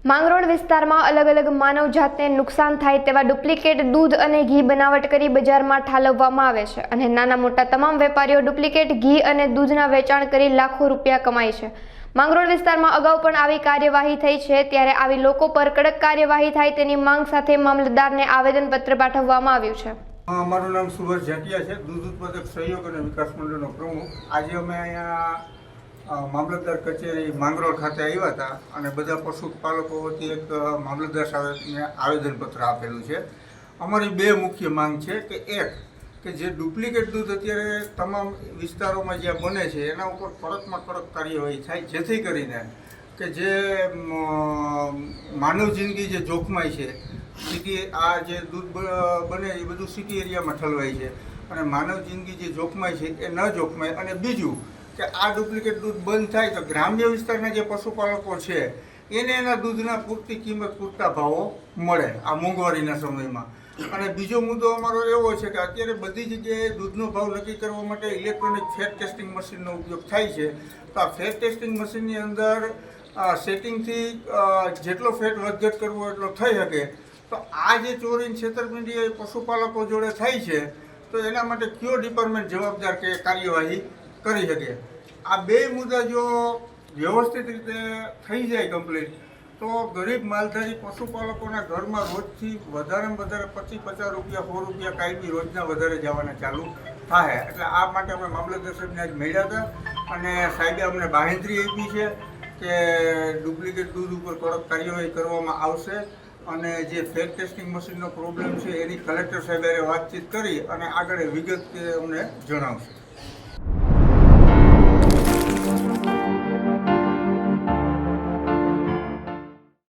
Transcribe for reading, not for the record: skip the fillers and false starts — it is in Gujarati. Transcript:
માંગરોળ વિસ્તારમાં અલગ અલગ માનવજાતને નુકસાન થાય તેવા ડુપ્લિકેટ દૂધ અને ઘી બનાવટ કરી બજારમાં ઠાલવવામાં આવે છે અને નાના મોટા તમામ વેપારીઓ ડુપ્લિકેટ ઘી અને દૂધના વેચાણ કરી લાખો રૂપિયા કમાય છે। માંગરોળ વિસ્તારમાં અગાઉ પણ આવી કાર્યવાહી થઈ છે, ત્યારે આવી લોકો પર કડક કાર્યવાહી થાય તેની માંગ સાથે મામલતદારને આવેદનપત્ર પાઠવવામાં આવ્યું છે। મારું નામ સુભાષ જાટિયા છે, દૂધ ઉત્પાદક સહયોગ અને વિકાસ મંડળનો પ્રમુખ। આજે અમે અહીંયા મામલતદાર કચેરી માંગરોળ ખાતે આવ્યા હતા અને બધા પશુપાલકો વતી એક મામલતદાર સાહેબને આવેદનપત્ર આપેલું છે। અમારી બે મુખ્ય માંગ છે કે એક કે જે ડુપ્લિકેટ દૂધ અત્યારે તમામ વિસ્તારોમાં જ્યાં બને છે એના ઉપર કડકમાં કડક કાર્યવાહી થાય, જેથી કરીને કે જે માનવ જિંદગી જે જોખમાય છે, સિટી આ જે દૂધ બને એ બધું સિટી એરિયામાં ઠલવાય છે અને માનવ જિંદગી જે જોખમાય છે એ ન જોખમાય। અને બીજું કે આ ડુપ્લિકેટ દૂધ બંધ થાય તો ગ્રામ્ય વિસ્તારના જે પશુપાલકો છે એને એના દૂધના પૂરતી કિંમત, પૂરતા ભાવો મળે આ મોંઘવારીના સમયમાં। અને બીજો મુદ્દો અમારો એવો છે કે અત્યારે બધી જગ્યાએ દૂધનો ભાવ નક્કી કરવા માટે ઇલેક્ટ્રોનિક ફેટ ટેસ્ટિંગ મશીનનો ઉપયોગ થાય છે। તો આ ફેટ ટેસ્ટિંગ મશીનની અંદર સેટિંગથી જેટલો ફેટ વધઘટ કરવો એટલો થઈ શકે। તો આ જે ચોરી છેતરપિંડી પશુપાલકો જોડે થાય છે તો એના માટે કયો ડિપાર્ટમેન્ટ જવાબદાર કે કાર્યવાહી કરી શકે। આ બે મુદ્દા જો વ્યવસ્થિત રીતે થઈ જાય કમ્પ્લીટ તો ગરીબ માલધારી પશુપાલકોના ઘરમાં રોજથી વધારેમાં વધારે 25-50 રૂપિયા 100 રૂપિયા કાયમી રોજના વધારે જવાના ચાલુ થાય। એટલે આ માટે અમે મામલતદાર સાહેબને આજ મળ્યા હતા અને સાહેબે અમને બાંહેધરી આપી છે કે ડુપ્લિકેટ દૂધ ઉપર કડક કાર્યવાહી કરવામાં આવશે અને જે ફેટ ટેસ્ટિંગ મશીનનો પ્રોબ્લેમ છે એની કલેક્ટર સાહેબે વાતચીત કરી અને આગળ વિગત અમને જણાવશે।